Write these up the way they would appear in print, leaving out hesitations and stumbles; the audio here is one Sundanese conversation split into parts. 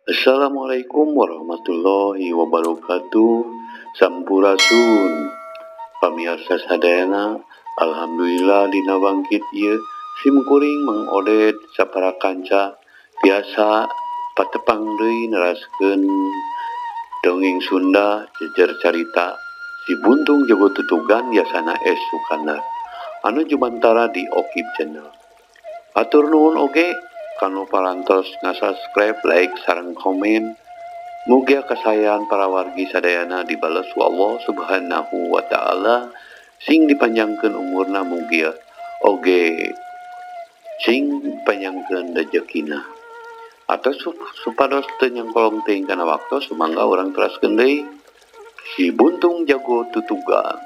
Assalamualaikum warahmatullahi wabarakatuh. Sampurasun. Pamirsa sadayana, alhamdulillah dina bangkit ieu simkuring Mang Odet sapara kanca biasa patepang deui neraskeun dongeng Sunda jejer carita si Buntung Jago Tutugan yasana S. Sukandar anu jumantara di Okip Channel. Atur nuhun oge kanu parantos ngasubscribe, like, sareng komen. Mugia kasayan para wargi sadayana dibales ku Allah Subhanahu wa taala sing dipanjangkeun umurna mugia oge sing panjangkeun rejekina. Atau supados teu nyangkolong teuing kana waktu sumangga urang teraskeun deui si Buntung Jago Tutugan.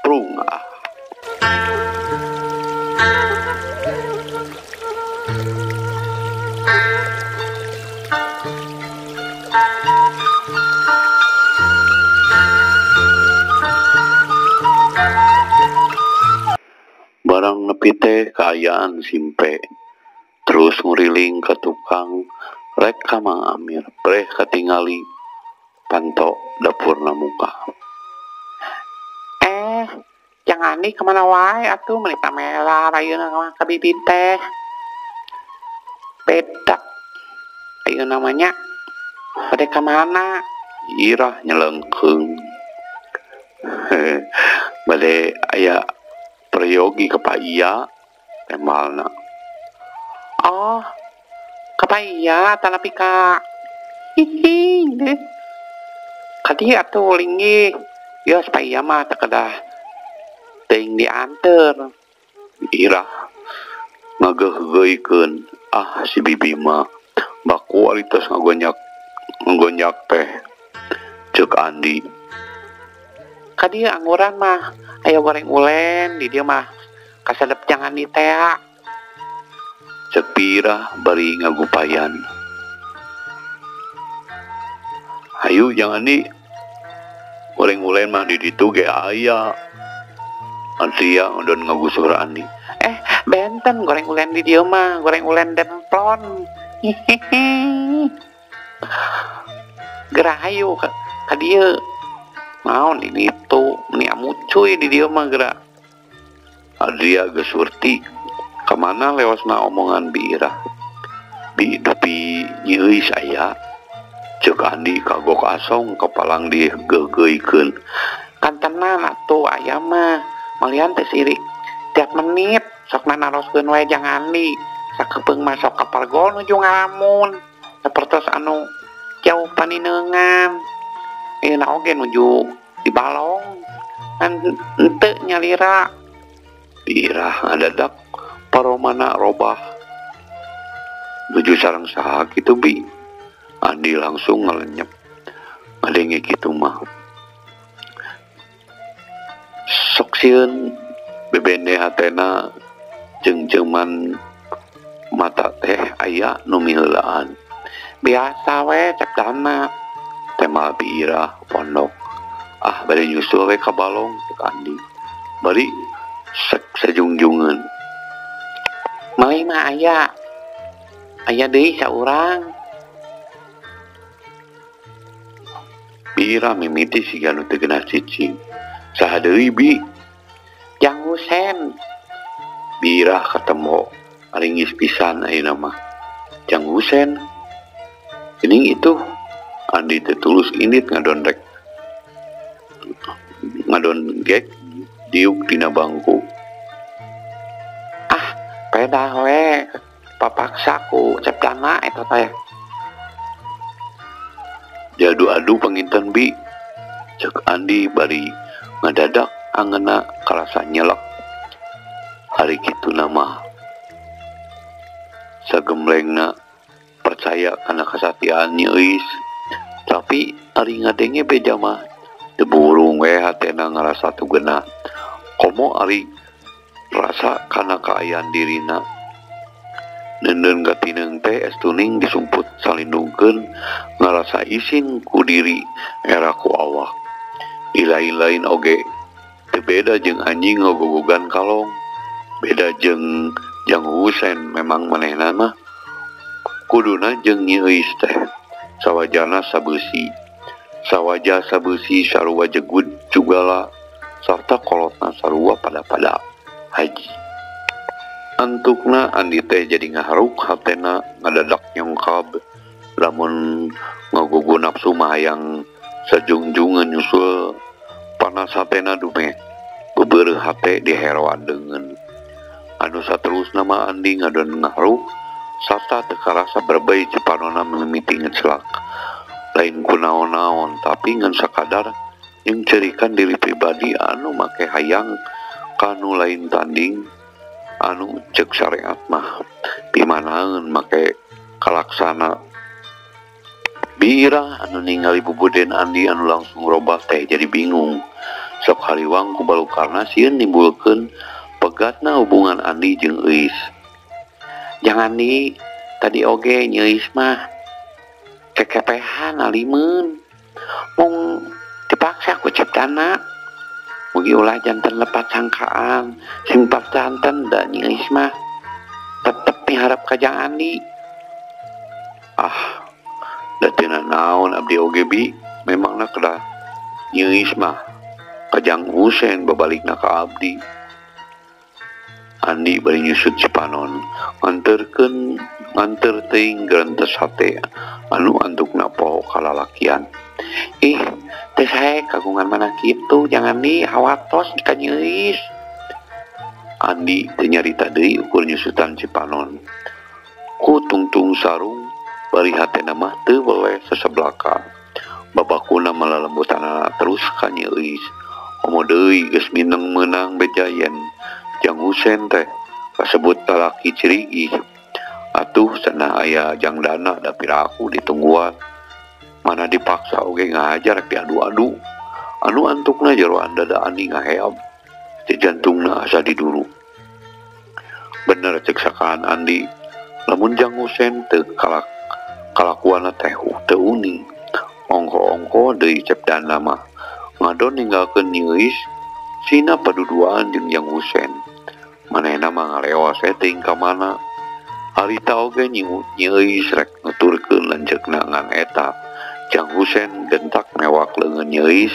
Prungah. Barang nepi teh kaayaan simpe terus nguriling ke tukang rek ka Mang Amir breh katingali panto dapurna muka. Jangan nih kemana wae atuh meuli pamela ayeuna ka bibit teh. Beda. Ayeuna namanya pada kemana? Irah nyelengkeung. Bade aya peryogi ka Pak Iya temalna. Oh, kapaya tapi ka hihi deh. Kadi atuh linggi. Ya supaya mah teu kedah teuing dianter. Irah ngageuhgeuykeun si bibi mah baku alitas ngagonyak teh ceuk Andi. Kadi angguran mah aya goreng ulen di dieu mah kasadep jangan di tea. Ceuk Pirah bari ngagupayan. Hayu jangan di goreng ulen mah di ditu ge aya. Ansia udon ngagusur Andi. Benten goreng ulen di dieu mah goreng ulen demplon. Hihihi. Gerah hayu ka dieu. Naon ini tuh meni amucuy di dieu mah geura. Adria geus surti kamana lewasna omongan Birah. Bi dupi nyeuy saya ceuk Andi kagok asong kepalang digeugeuikeun. Kan tenan atuh aya mah malian teh sirik tiap menit sok naroskeun wae jangan di sakepeung masuk kapal gol nuju ngalamun sapertos anu jauh paninengan. Ayeuna oge nuju di balong kan henteu nyalira. Birah ngadadak paromana robah nuju sareng saha kitu Bi. Andi langsung ngalenyep ngadenge kitu mah. Sok sieun bebende hatena jeung-jeuman mata teh aya nu miheulaan. Biasa we cek dana Temal Birah pondok. Bari nyusul we ka balong ceuk Andi. Bari sajungjungeun. meuli mah aya deui saurang. Birah mimiti siga nu teu genah cicing. Saha deui Bi? Jang Husen. Birah ketemu ringis pisan ayeuna mah. Jang Husen. Geuning itu Andi teh tulus indit ngadonrek ngadonggek diuk dina bangku. Pedah we papaksa ku cek dana eta teh. Diadu-adu panginten Bi. Ceuk Andi bari ngadadak angeuna karasa nyelek. Hari kitu nama sagemlengna percaya kana kasatian nyeuis. Tapi ari ngadenge beja mah teu burung we hatena ngarasa tugena. Komo ari rasa kana kaayaan dirina. Neundeun gatineung teh estuning disumput salindungkeun ngarasa isin ku diri era ku awak. Ilain-lain oge teu beda jeung anjing ngogogogan kalong. Beda jeung Jang Husen memang manehna mah kuduna jeung nyeuis teh sawajana sabeusi. Sawaja sabeusi sarua jegut jugala sarta kolotna sarua pada haji. Antukna Andi teh jadi ngaharuk hatena ngadadak nyongkab lamun ngagugu nafsu mah hayang sajungjungan nyusul panas hatena dume bebereuh hate diheroan dengan anu saterusna mah Andi ngadon ngaharuk sarta teu karasa berbei cipanona mimiti ngecelak lain kunaon-naon tapi ngan sakadar yang cerikan diri pribadi anu make hayang kanu lain tanding anu cek syariat mah pimanaeun make kalaksana. Bira anu ningali bubuden Andi anu langsung robah teh jadi bingung sok haliwang ku balukarna sieun nimbulkeun pegatna hubungan Andi jeung Euis. Jangan di tadi oge nyeuis mah kekepehan alimun mung dipaksa ku ciptana mugi ulah janten lepat sangkaan simpar janten da nyeuis mah tetep miharap ka Jang Andi. Da tina naon abdi oge bi memangna kedah nyeuis mah ka Jang Husein babalikna ka abdi. Andi bari nyusut cipanon nganter teuing geurentes hate anu antukna poho kalalakian. Teh sae kagungan mana kitu jangan di hawatos ka nyeuis. Andi teu nyarita deui ukur nyusutan cipanon. Ku tungtung sarung bari hatena mah teu weleh seseblakan. Babakuna malalembutanana terus ka nyeuis. Omo deui geus mineng meunang bejayen. Jang Husein teh kasebut lalaki cirigi. Atuh cenah aya Jang Dana da piraku ditungguan. Mana dipaksa oge ngahajar diadu-adu. Anu antukna jeroan dada Andi ngaheab. Di jantungna asa diduru. Bener cek sakaan Andi. Lamun Jang Husein teu kalakuana teh teu uning. Ongko-ongko deui cep Dana mah. Ngadon ninggalkeun nyeuis sina paduduaan jeung Jang Husein. Manehna mah ngaleos teuing ka mana. Harita oge nyeuis rek nuturkeun lanceukna ngan eta. Jang Husein gentak newak leungeun nyeuis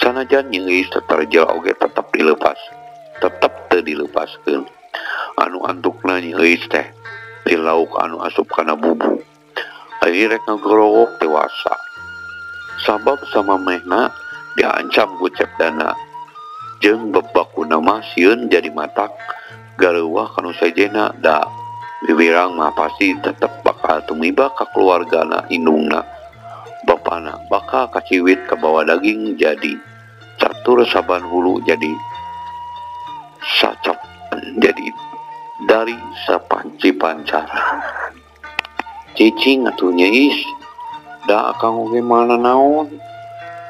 sanajan nyeuis teterjel oge tetep teu dilepaskeun. Anu antukna nyeuis teh di lauk anu asup kana bubu. Ari rek ngagorowok dewasa. Sabab samamehna diancam ku cep Dana. Jeung bebakuna mah sieun jadi matak gareuwah kanu sajena da bibirang mah pasti tetep bakal tumiba ka keluargana indungna. Bapana bakal kaciwit ke bawah daging jadi catur saban hulu jadi sacap jadi dari sapanci pancara. Cicing atuh nyeuis da akang oge mana naon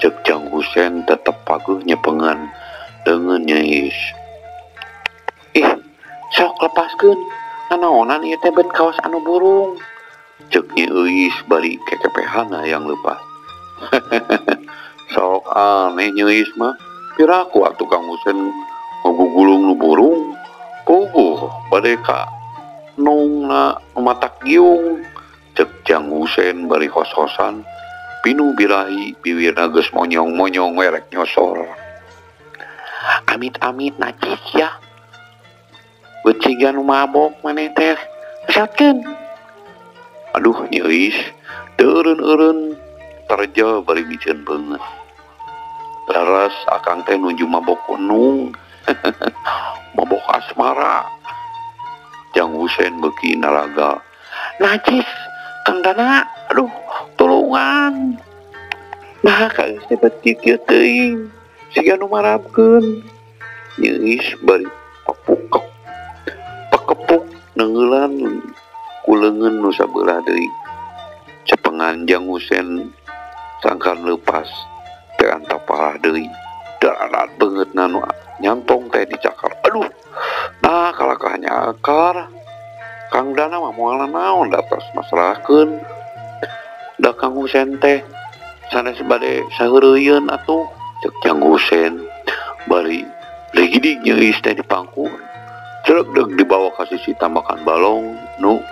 cek Jang Husein tetep paguh nyepengan dengan nyeuis. Sok lepaskeun nanaonan ieu teh bet kaos anu burung cek nyeuis bari kekepehan hayang leupas. Sok aneh nyeuis mah piraku atuh Kang Husein ngagugulung nu burung puguh bade ka nungna matak giung cek Jang Husein bari hos-hosan pinu birahi bibirna geus monyong-monyong werek nyosor. Amit-amit najis ya. Beciga nu mabok maneh teh. Kesatkeun. Aduh nyeuis, teu eureun-eureun terjel bari miceun beungeut. Laras akang teh nuju mabok unung. Mabok asmara. Jang Husein beuki naraga. Najis, Kang Dana. Aduh, tulungan. Nah, kageus teh beuki kieu teuing. Siga nu marabkeun. Nyeuis bari pakepuk neungeulan ku leungeun nu sabeulah deui. Cepengan Jang Husein sangkan leupas teh antap parah deui. Dararat beungeutna nu nyantong teh dicakar. Aduh, nah kalakahnya akar. Kang Dana mah moalna naon da tos masrahkeun. Da Kang Husein teh sanes bade saheureuyeun atuh cek Jang Husein bari legidik nyeuis teh dipangku ceregdeg dibawa ka sisi tambakan balong nu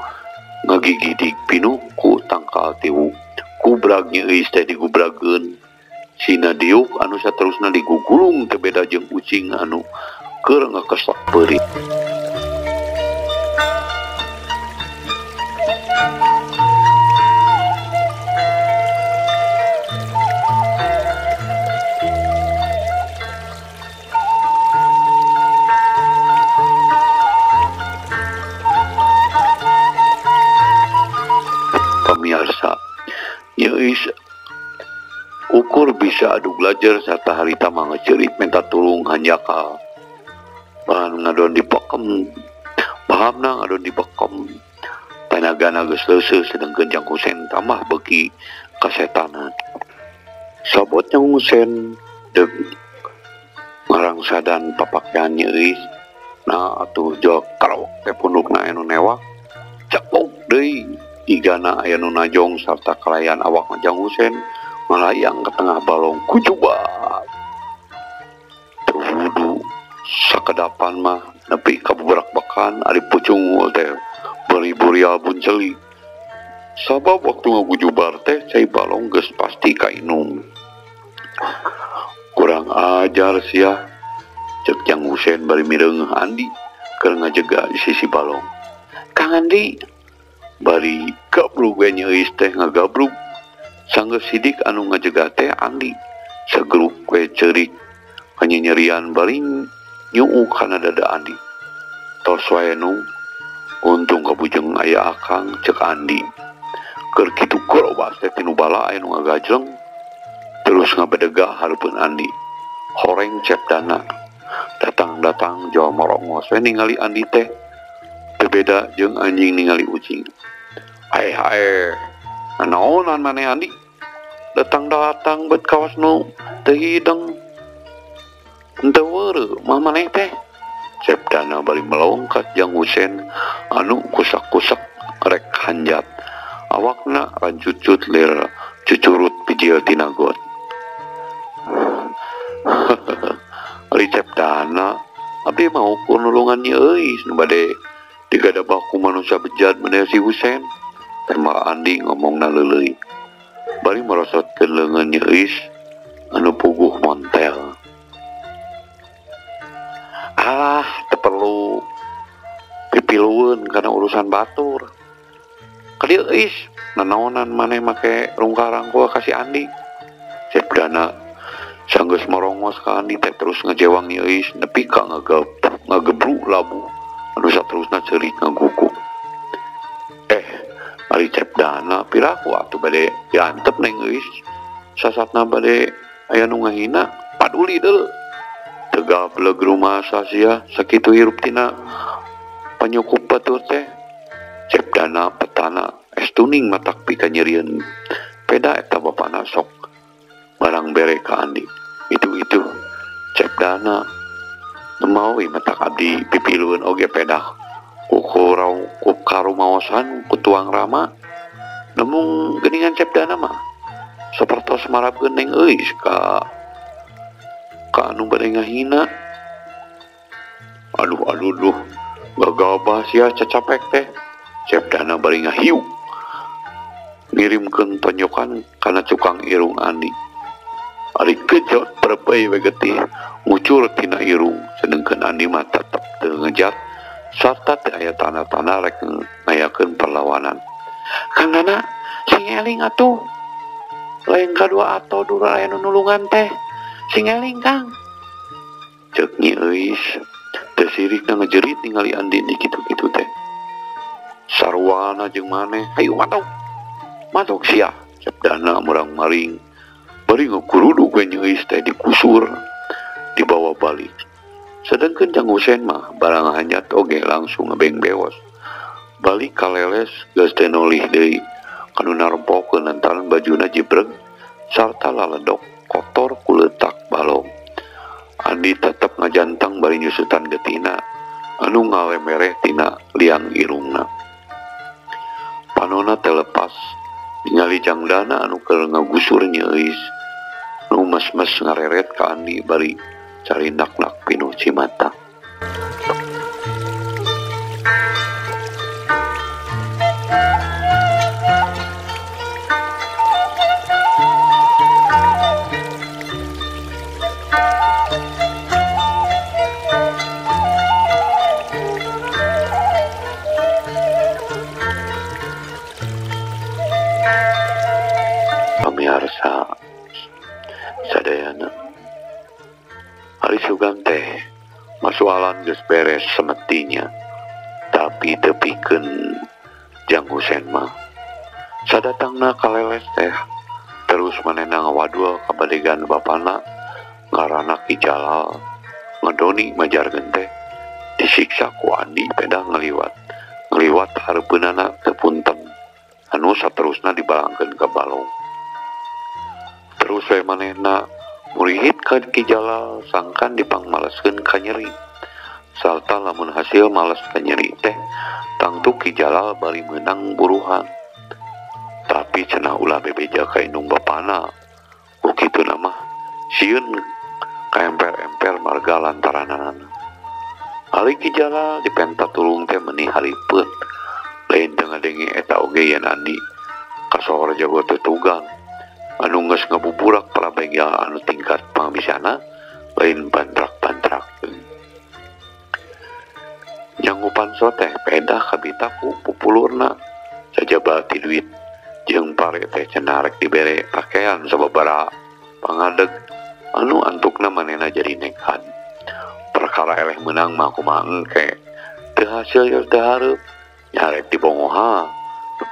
ngagigidik pinu ku tangkal tiwu ku gubragnya geus teh digubrageun. Sina diuk anu saterusna digugulung teu beda jeung ucing anu keur ngakeslak peurit. Pemirsa, geus ukur bisa adu belajar serta harita mangecerit minta tulung hanjaka bahan ngadon dipakem pahamna ngadon dipakem tenagana geus leuseuh sedengkeun Jang Husen tambah beuki kasetanan sabot Jang Husen deug ngarangsadan papakean nyeuis nah atuh jog karok teh pundukna anu newak cakok deui igana aya nu najong sarta kalayan awak Jang Husen melayang ke tengah balong kucubat terwudu sakedapan mah nepi ka berak-bekan ari pucung teh beri-beri albun celi sabab waktu ngagujubar teh cai balong geus pasti kainum kurang ajar sia cek Jang Husen bari mireungeuh Andi keur ngajega di sisi balong. Kang Andi bari gabrug we nyeuis teh ngagabrug sanggeus sidik anu ngajega teh Andi sagerup we ceurik hanyanyerian bari nyuuk kana dada Andi tos wae nu untung kabujeng aya akang cek Andi keur kitu gerobas teh tinu bala aya nu ngagajleng terus ngabedegah hareupeun Andi horeng cepdana datang jawa morongos we ningali Andi teh teu beda jeung anjing ningali ucing. Hae naonan maneh Andi datang bet kawas nu teu hideng henteu weureu mah maneh teh cepdana bari melongkat Jang Husen anu kusak-kusak rek hanjat awakna rancucut lir cucurut pijil tina got. Ari cepdana abdi mau nulungan euis nu bade digadabah ku manusia bejat maneh si Husen tema Andi ngomongna leuleuy bari merosotkeun leungeun nyeuis anu puguh montel. Teu perlu pipilueun kana urusan batur. Kadieu euis nanaonan maneh make rungka-rangkul ka si Andi. Cepdana sanggeus morongos ka Andi teh terus ngejewang nyeuis nepi ka ngagebruk labu anu saterusna ceurik ngaguguk. Ari cepdana piraku atuh bade diantep neng euis sasatna bade aya nu ngahina paduli deul teu gablek rumasa sia sakitu hirup tina panyukup batur teh cepdana petana estuning matak pika nyerieun peda eta bapana sok barang bere ka Andi itu cepdana nemawi matak abdi pipilueun oge peda ku karumaosan ku tuang rama nemung geuningan cepdana mah sapertos marapkeun neng euis ka anu bade ngahina. Aduh gagabah sia cacapek teh cepdana bari ngahiu ngirimkeun tonjokan kana cukang irung Andi. Ari kejot perepeuy we getih ngucur tina irung sedengkeun Andi mah tetep teu ngejat sarta teu aya tanda-tanda rek ngayakeun perlawanan. Kang Nana sing eling atuh lain kadua atau dura aya nulungan teh sing eling Kang cek nyi euis teu sirikna ngejerit ningali Andi di kitu-kitu teh sarwana jeung maneh hayu matok sia cepdana murang maring bari ngakuruduk we nyeuis teh dikusur dibawa balik. Sedengkeun Jang Husen mah barang hanyat oge langsung ngebeng beos balik ka leles geus teu nolih deui kanu narempokeun lantaran bajuna jibreg sarta laledok kotor ku leutak balong. Andi tetep ngajantang bari nyusutan getina anu ngalemereh tina liang irungna. Panonna teh lepas ningali Jangdana anu keur ngagusur nyeuis nu mes-mes ngareret ka Andi bari carindak-nak pinuh cimata. pamiarsa sadayana. Hari sugan teh masualan geus beres semetinya, tapi tepikeun Jang Husen mah sadatangna kaleles teh terus manehna ngawadul ka badegan bapana ngaranna Ki Jalal ngedoni majarkeun teh disiksa ku Andi pedah ngeliwat hareupeunana teu punten anu saterusna dibalangkeun ka balong. Terus we manehna murihit ka Ki Jalal sangkan dipangmaleskeun ka nyeri. Sarta lamun hasil males ka nyeri teh tangtu Ki Jalal bari meunang buruhan. Tapi cenah ulah bebeja ka indung bapana. Ku kituna mah sieun ka emper-emper marga lantaranana. Ari Ki Jalal dipenta tulung teh meuni haripeun. Lain teu ngadenge eta oge yen Andi kasohor jago tetugang anu geus ngabuburak prabega anu tingkat pangabisana lain bantrak-bantrakkeun. Nyanggupan so teh pedah kabita ku pupulurna sajaba ti duit jeung pare teh cenah rek dibere pakaian sababaraha pangadeg anu antukna manehna jadi nekat. Perkara eleh menang mah kumaha engke teu hasil ya teu hareup nyarek dibongoha.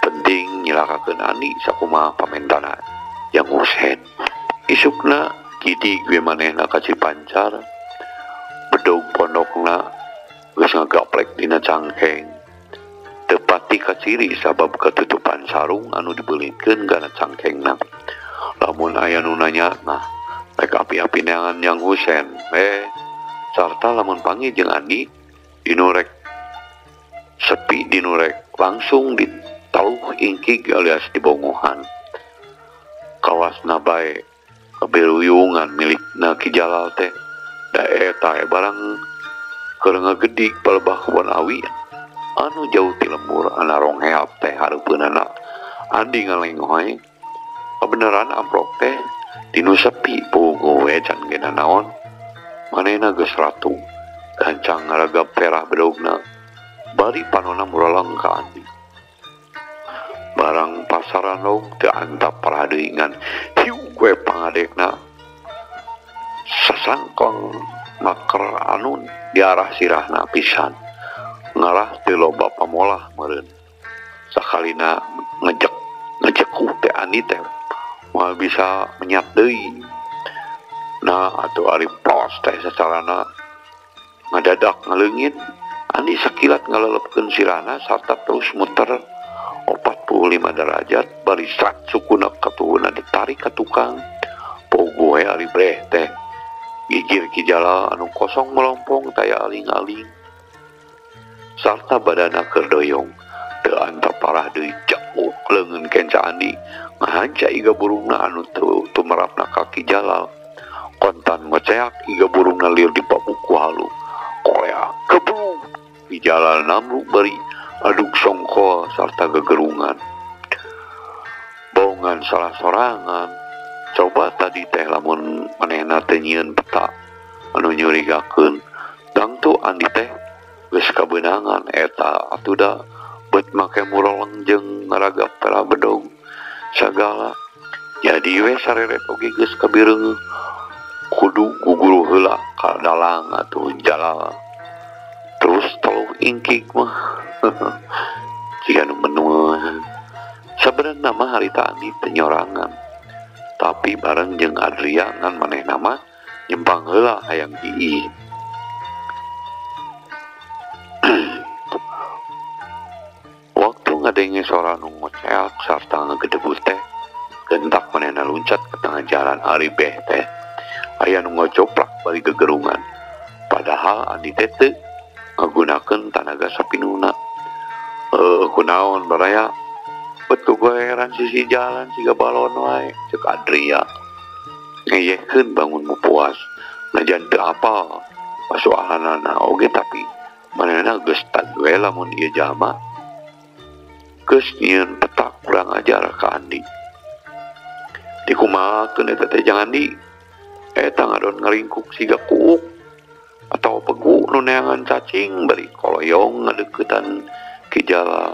Penting nyilakakeun Andi sakumaha pamentana Jang Husen. Isukna kidik we manehna ka Cipancar. Bedog pondokna geus ngagaplek dina cangkeng. Teu pati kaciri sabab ketutupan sarung anu dibeulitkeun kana cangkengna. Lamun aya nu nanya nah rek api-api neangan Jang Husen sarta lamun panggih jeung Andi dinu rek sepi dinu rek langsung ditaluh ingkig alias dibongohan. Kawasna bae kabeluyungan milikna Ki Jalal teh da eta barang keur ngagedik palebah kebon awi anu jauh ti lembur anarong heap teh hareupeunana Andi ngalengoy kabeneran amprok teh dinu sepi puguh we can gena naon manehna geus ratu gancang ngaragap perah bedogna bari panonna muralang ka Andi. Barang pasaran log teu antap paradeuingan hiu kue pangadekna sasangkong maker anu diarah sirahna pisan ngarah teu loba pamolah meureun sakalina ngejekuh teh Andi teh moal bisa menyat deui. Nah atuh ari pos teh sacarana ngadadak ngaleungit Andi sakilat ngalelepkeun sirahna sarta terus muter 45 derajat bari srat sukuna katuhuna ditarik ka tukang. Pogo we ari breh teh gigir Ki Jalal anu kosong melompong taya aling-aling sarta badana keur doyong teu antap parah deui cekuk leungeun kenca Andi ngahanca iga burungna anu tumarapna ka Ki Jalal. Kontan ngoceak iga burungna lieur dipabuku halu korea kebruk Ki Jalal namruk bari aduk songkol sarta gegerungan. Baungan salah sorangan coba tadi teh lamun manehna teh nyieun peta anu nyurigakeun dangtu Andi teh geus kabeunangan eta atuh da beut make muroleng jeung ngaragap pera bedog sagala. Jadi we sareret oge geus kabireungeuh kudu guguru heula ka dalang atuh Jalal. Terus taluh ingkig mah jika nu menua sabenerna mah harita Andi teu nyorangan tapi bareng jeung Adria ngan manehna mah nyempang heula hayang diih. Waktu ngadenge sora nu ngoceak sarta ngagedebut teh gentak manehna luncat ke tengah jalan ari beh teh aya nu ngocoplak bari gegerungan padahal Andi teh teu ngagunakeun tanaga sapinuna. Kunaon baraya betul goeran sisi jalan siga balon wae cek Adria ngeyehkeun bangun mupuas najan teu apal pasoalanana oge tapi manehna geus tagwe lamun ieu jalma geus nyieun peta kurang ajar ka Andi. Dikumahakeun eta teh Jang Andi eta ngadon ngaringkuk siga kuuk atau pegu nu neangan cacing bari koloyong ngadeuketan Ki Jalal.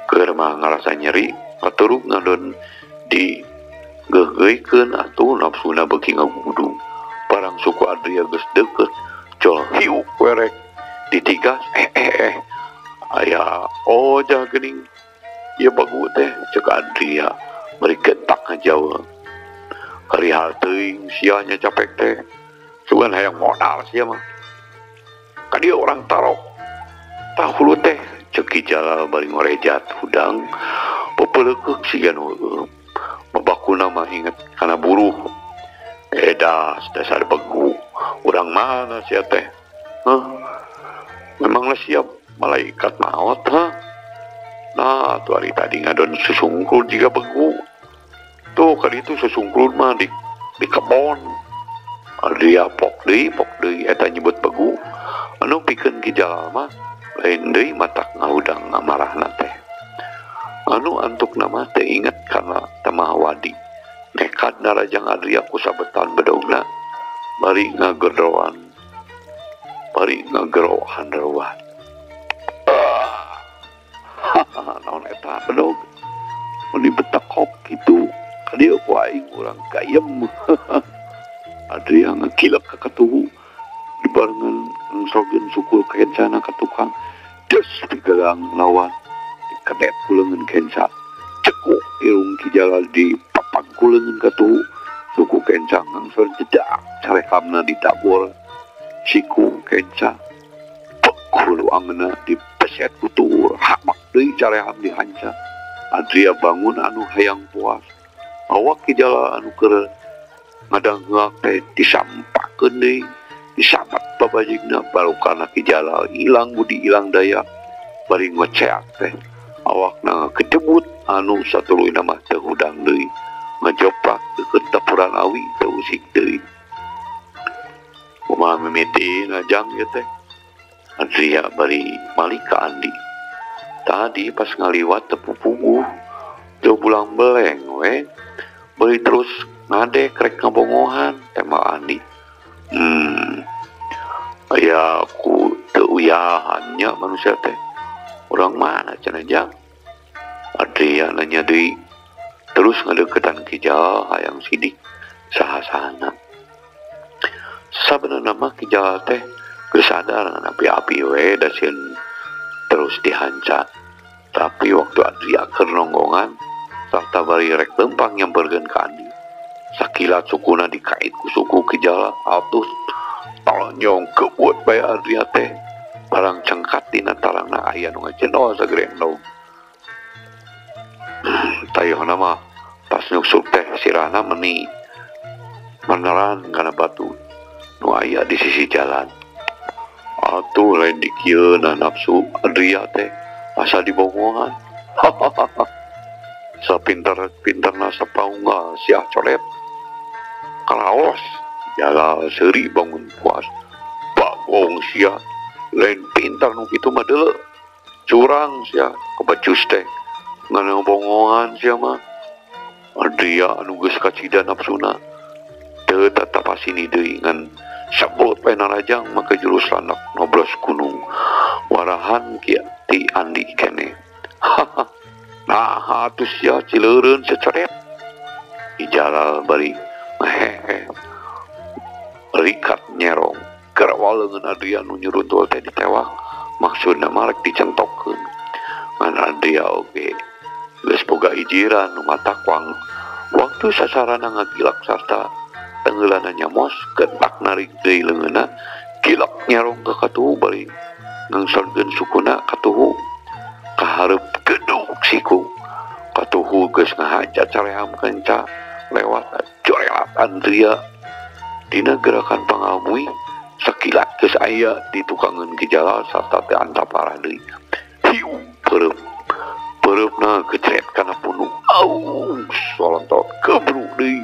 Keur mah ngarasa nyeri paturuk ngadon di Gegeikeun atuh nafsuna beuki ngagudu. Barang suku Adria geus deukeut, col hiu werek ditigas aya oja geuning ieu bagu teh ceuk Adria bari getak ngajawa. Karihal teuing sia nya capek teh sugan hayang modal sia mah. Ka dieu orang tarok. Tah hulu teh ceuk Jalal bari ngorejat hudang pepeuleukeuh siga nu babakuna mah inget kana buruh. Das dasar begu. Urang mana sia teh? Hah? Memanglah siap malaikat maut, ha? Nah, tuh hari tadi ngadon susungkul jika begu. Tuh kali itu susungkul mah di kebon. Dia pok deui eta nyebut begu. Anu pikeun Ki Jalal mah lain deui matak ngahudang ngamarahna teh. Anu antuk nama teh inget karena tamah wadi. Nekat narajang Adria ku sabetan bedogna bari ngagerowan rewan. Naon eta bedog mun dibetakop kitu ka dieu ku aing urang kayem. Adria ngakilek ka katuhu dibarengan ngsogeun sukul kencana ka tukang des digalang lawan dikedet ku leungeun kenca cekuk irung Ki Jalal di pagkuleungeun katuhu suku kencang ngangsor jedak carehamna ditabur siku kenca pekulu angena dipeset kutur hamak deui careham dihanca. Adria bangun anu hayang puas awak Ki Jalal anu keur ngadangheuk teh disampakeun deui disabat babajigna barokana Ki Jalal ilang budi ilang daya bari ngoceak teh awakna kecebut anu satuluyna mah teu hudang deui ngajoprak deukeut dapuran awi teu usik deui. Kumaha mimiti ngajang ieu teh Adria bari malik ka Andi. Tadi pas ngaliwat teu pupuguh teu bulang beleng we bari terus ngadek rek ngabongohan tema Andi. Aya ku teu uyahannya manusia teh. Urang mana cenah jang? Adria nanya deui. Terus ngadeuketan Ki Jalal hayang sidik saha-sahana. Sabenerna mah Ki Jalal teh geus sadar ngan api-api we da sieun terus dihanca. Tapi waktu Adria keur nonggongan sarta bari rek lempang nyamperkeun ka Andi. Sakilat sukuna dikait ku suku Ki Jalal atus tolonyong kebuat bae Adria teh. Barang cengkat dina tarangna aya nu ngacenol sagrendog. Tayona mah pas nyuksuk teh sirahna meni meneran kana batu nu aya di sisi jalan. Atuh lain dikieuna nafsu Adria teh asa dibongongan. Sapinter-pinterna sapaunggal siah colet kalaos Jalal seuri bangun puas bagong sia lain pintar nu kitu mah deuleu curang sia kebacus teh ngana bongongan sia mah. Adria anu geus kacida nafsuna teu tatapasini deui ngan sabeut bae narajang make jurus landak noblos gunung warahan kieu ti Andi keneh. Nah atuh sia cileureun seceret Ki Jalal bari rikat nyerong kerawaleungeun Adria nu nyuruntul teh ditewak maksudna marek dicentokkeun ngan Adria oge geus boga ijiran nu matakwang waktu sasarana ngagilak sarta tenggeulana nyamos ketak narik deui leungeunna gilak nyerong ka katuhu bari ngangsorkeun sukuna katuhu kahareup gedug siku katuhu geus ngahajat careham kenca lewat corelat Adria dina gerakan pangamui sakilat geus aya di tukangeun Ki Jalal sarta teh antaparah deui hiu pereupna gecret kana punuk solontot kebruk deui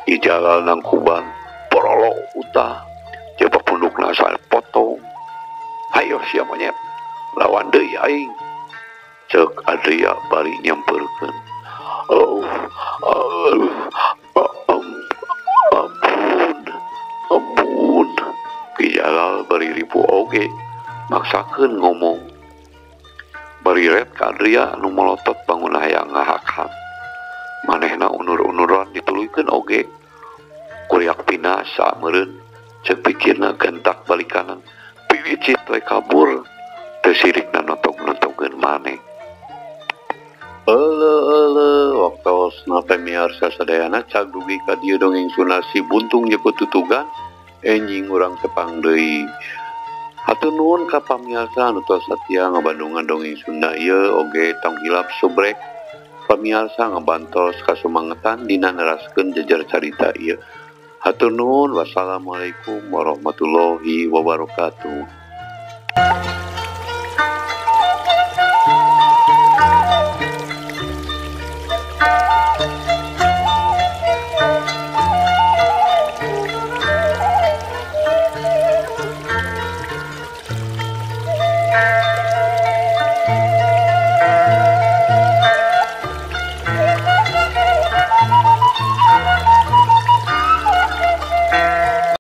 Ki Jalal nangkuban porolo utah coba punukna asa potong hayo sia monyet lawan deui aing ceuk Adria bari nyamperkeun. Ampun Ki Jalal bari ripu oge maksakeun ngomong bari ret ka Adria anu melotot bangun hayang ngahak-hak manehna unur-unuran ditu digaluykeun oge kuriak pinasa meureun ceuk pikirna gentak balikanan piwicit we kabur teu sirikna notog-notogkeun maneh. Waktosna pamiarsa sadayana cag dugi ka dieu dongeng sunasi buntung jeung tutugan enjing urang tepang deui. Hatur nuhun ka pamiarsa anu tos satia ngabandungan dongeng Sunda ieu oge tong hilap subrek pamiarsa ngabantos kasumangetan dina neraskeun jejer carita ieu. Hatur nuhun, wassalamualaikum warahmatullahi wabarakatuh.